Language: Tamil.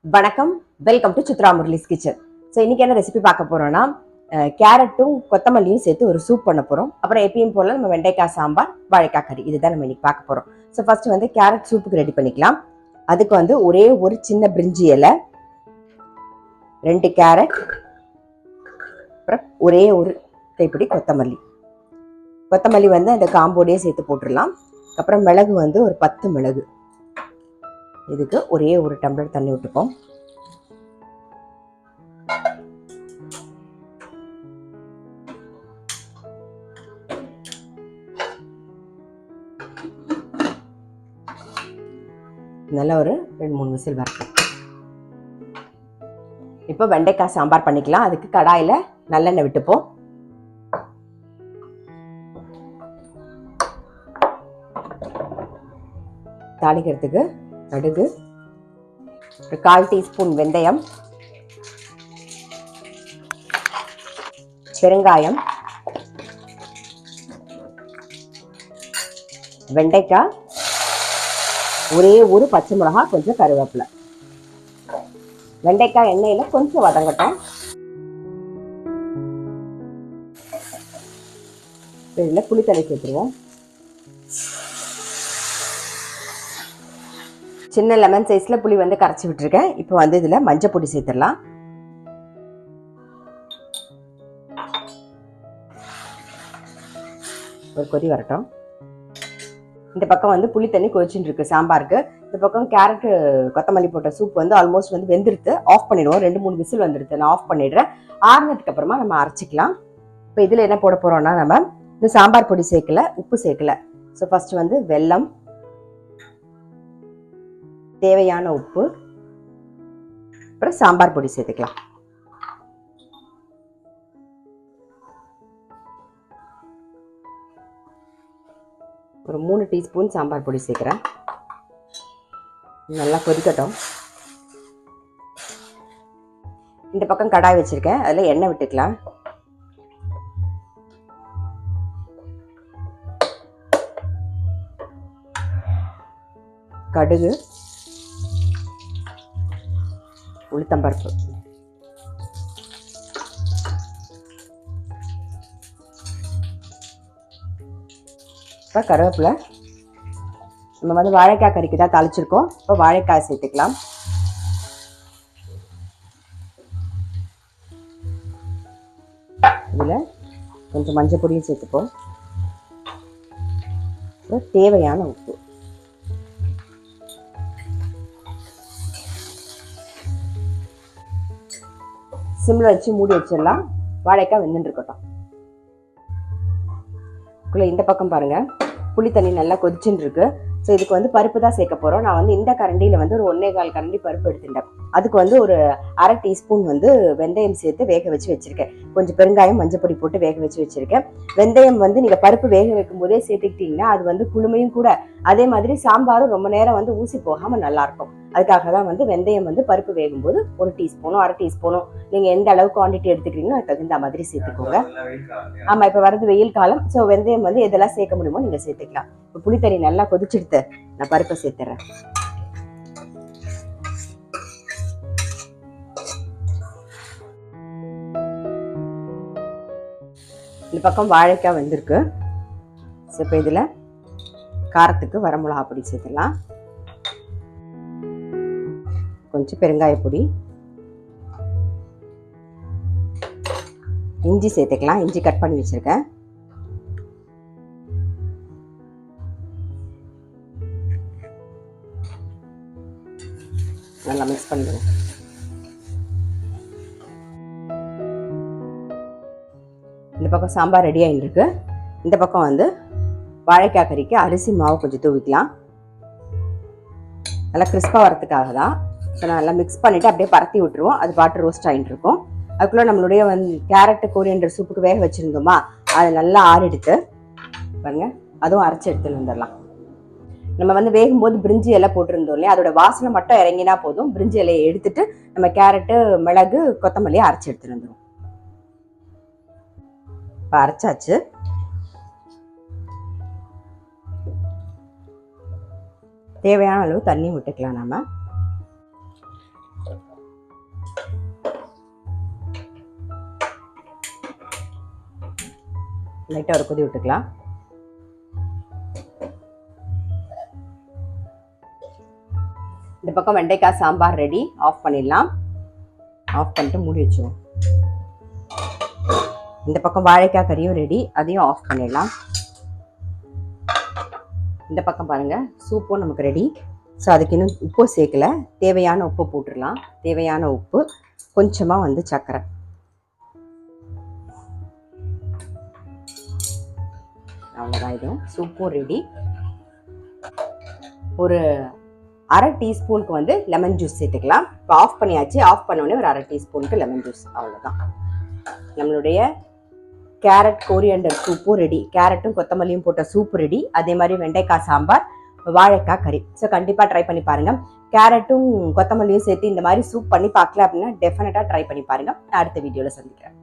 வணக்கம், welcome to Chitra Murali's kitchen. So இன்னைக்கு என்ன ரெசிபி பார்க்க போறோம்னா, கேரட்டும் கொத்தமல்லியும் சேர்த்து ஒரு சூப் பண்ண போறோம். அப்புறம் எப்பயும் போல நம்ம வெண்டைக்காய் சாம்பார், வாழைக்காய் கறி இதுதான் நம்ம இன்னைக்கு பார்க்க போறோம். ஸோ ஃபர்ஸ்ட் வந்து கேரட் சூப்புக்கு ரெடி பண்ணிக்கலாம். அதுக்கு வந்து ஒரே ஒரு சின்ன பிரிஞ்சி இலை, 2 கேரட், அப்புறம் ஒரே ஒரு கைப்பிடி கொத்தமல்லி. கொத்தமல்லி வந்து அந்த காம்போடையே சேர்த்து போட்டுடலாம். அப்புறம் மிளகு வந்து ஒரு 10 மிளகு. இதுக்கு ஒரே ஒரு டம்ளர் தண்ணி விட்டுப்போம். நல்லா ஒரு 2-3 விசில் வரட்டும். இப்போ வெண்டைக்காய் சாம்பார் பண்ணிக்கலாம். அதுக்கு கடாயில் நல்லெண்ணெய் விட்டுப்போம். தாளிக்கிறதுக்கு கடுகு, 1/4 டீஸ்பூன் வெந்தயம், பெருங்காயம், வெண்டைக்காய், ஒரே ஒரு பச்சை மிளகாய், கொஞ்சம் கருவேப்பிலை. வெண்டைக்காய் எண்ணெயில கொஞ்சம் வதங்கட்டும். இதில் புளித்தண்ணி சேர்த்துருவோம். சின்ன லெமன் சைஸ்ல புளி வந்து கரைச்சி விட்டுருக்கேன். இப்போ வந்து இதுல மஞ்சள் பொடி சேர்த்துடலாம். ஒரு கொதி வரட்டும். இந்த பக்கம் வந்து புளி தண்ணி கொதிச்சுட்டு இருக்கு சாம்பாருக்கு. இந்த பக்கம் கேரட் கொத்தமல்லி போட்ட சூப் வந்து ஆல்மோஸ்ட் வந்து வெந்துருத்து. ஆஃப் பண்ணிடுவோம். 2-3 விசில் வந்துடுது. நான் ஆஃப் பண்ணிடுறேன். ஆறுனதுக்கு அப்புறமா நம்ம அரைச்சிக்கலாம். இப்போ இதுல என்ன போட போறோம்னா, நம்ம இந்த சாம்பார் பொடி சேர்க்கல, உப்பு சேர்க்கல. ஸோ ஃபர்ஸ்ட் வந்து வெல்லம், தேவையான உப்பு, அப்புறம் சாம்பார் பொடி சேர்த்துக்கலாம். ஒரு 3 டீஸ்பூன் சாம்பார் பொடி சேர்க்குறேன். நல்லா கொதிக்கட்டும். இந்த பக்கம் கடாய் வச்சிருக்கேன். அதில் எண்ணெய் விட்டுக்கலாம். கடுகு, உளுத்தம்பருப்பு, இப்போ கருவேப்பிலை. நம்ம வந்து வாழைக்காய் கறிக்கு தான் தாளிச்சிருக்கோம். இப்போ வாழைக்காய் சேர்த்துக்கலாம். இதில் கொஞ்சம் மஞ்சள் பொடியும் சேர்த்துப்போம். அப்புறம் தேவையான உப்பு. சிம்ல வச்சு மூடி வச்சிடலாம். வாழைக்காய் வெந்துட்டு இருக்கட்டும். இந்த பக்கம் பாருங்க, புளி தண்ணி நல்லா கொதிச்சுட்டு இருக்கு. ஸோ இதுக்கு வந்து பருப்பு தான் சேர்க்க போறோம். நான் வந்து இந்த கரண்டியில வந்து ஒரு 1/4 கரண்டி பருப்பு எடுத்துட்டேன். அதுக்கு வந்து ஒரு 1/2 டீஸ்பூன் வந்து வெந்தயம் சேர்த்து வேக வச்சு வச்சிருக்கேன். கொஞ்சம் பெருங்காயம், மஞ்சள் பொடி போட்டு வேக வச்சு வச்சிருக்கேன். வெந்தயம் வந்து நீங்க பருப்பு வேக வைக்கும் போதே சேர்த்துக்கிட்டீங்கன்னா அது வந்து குளுமையும் கூட, அதே மாதிரி சாம்பாரும் ரொம்ப நேரம் வந்து ஊசி போகாம நல்லா இருக்கும். அதுக்காக தான் வந்து வெந்தயம் வந்து பருப்பு வேகும்போது 1 டீஸ்பூனோ 1/2 டீஸ்பூனோ நீங்க எந்த அளவு குவான்டிட்டி எடுத்துக்கிறீங்களோ அது தகுந்த மாதிரி சேர்த்துக்கோங்க. ஆமா, இப்ப வரது வெயில் காலம். ஸோ வெந்தயம் வந்து எதெல்லாம் சேர்க்க முடியுமோ நீங்க சேர்த்துக்கலாம். இப்போ புளித்தண்ணி நல்லா கொதிச்சுடுத்து நான் பருப்பை சேர்த்துறேன். இந்த பக்கம் வாழைக்காய் வந்திருக்கு. ஸோ இப்போ இதில் காரத்துக்கு வரமிளகா பொடி சேர்த்துலாம். கொஞ்சம் பெருங்காய பொடி, இஞ்சி சேர்த்துக்கலாம். இஞ்சி கட் பண்ணி வச்சிருக்கேன். நல்லா மிக்ஸ் பண்ணிடுவோம். இந்த பக்கம் சாம்பார் ரெடி ஆகிட்டு இருக்கு. இந்த பக்கம் வந்து வாழைக்காய் கறிக்கு அரிசி மாவு கொஞ்சம் தூவிக்கலாம். நல்லா கிறிஸ்பாக வரதுக்காக தான். ஸோ நான் நல்லா மிக்ஸ் பண்ணிவிட்டு அப்படியே பரத்தி விட்டுருவோம். அது பாட்டு ரோஸ்ட் ஆகிட்டு இருக்கும். அதுக்குள்ளே நம்மளுடைய வந்து கேரட்டு கோரியண்டர் சூப்புக்கு வேக வச்சுருந்தோமா, அதை நல்லா ஆறிடுத்து பாருங்க. அதுவும் அரைச்சி எடுத்துன்னு வந்துடலாம். நம்ம வந்து வேகும்போது பிரிஞ்சி இலை போட்டிருந்தோம் இல்லையா, அதோட வாசனை மட்டும் இறங்கினா போதும். பிரிஞ்சி இலையை எடுத்துட்டு நம்ம கேரட்டு, மிளகு, கொத்தமல்லியை அரைச்சி எடுத்துட்டு வந்துடும். இப்போ அரைச்சாச்சு. தேவையான அளவு தண்ணி விட்டுக்கலாம். நாம லைட்டாக ஒரு கொதி விட்டுக்கலாம். இந்த பக்கம் வெண்டைக்காய் சாம்பார் ரெடி. ஆஃப் பண்ணிடலாம். ஆஃப் பண்ணிட்டு மூடி வச்சுருவோம். இந்த பக்கம் வாழைக்காய் கறியும் ரெடி, அதையும் ஆஃப் பண்ணிடலாம். இந்த பக்கம் பாருங்கள் சூப்பும் நமக்கு ரெடி. ஸோ அதுக்கு இன்னும் உப்பு சேர்க்கல, தேவையான உப்பு போட்டுடலாம். தேவையான உப்பு, கொஞ்சமாக வந்து சர்க்கரை. அவ்வளோதான், இதுவும் சூப்பும் ரெடி. ஒரு அரை டீஸ்பூனுக்கு வந்து லெமன் ஜூஸ் சேர்த்துக்கலாம். இப்போ ஆஃப் பண்ணியாச்சு. ஆஃப் பண்ணோடனே ஒரு அரை டீஸ்பூனுக்கு லெமன் ஜூஸ். அவ்வளோதான், நம்மளுடைய கேரட் கோரியண்டர் சூப்பும் ரெடி. கேரட்டும் கொத்தமல்லியும் போட்ட சூப்பு ரெடி. அதே மாதிரி வெண்டைக்காய் சாம்பார், வாழைக்காய் கறி. ஸோ கண்டிப்பாக ட்ரை பண்ணி பாருங்கள். கேரட்டும் கொத்தமல்லியும் சேர்த்து இந்த மாதிரி சூப் பண்ணி பார்க்கல அப்படின்னா டெஃபினட்டாக ட்ரை பண்ணி பாருங்கள். நான் அடுத்த வீடியோவில் சந்திக்கிறேன்.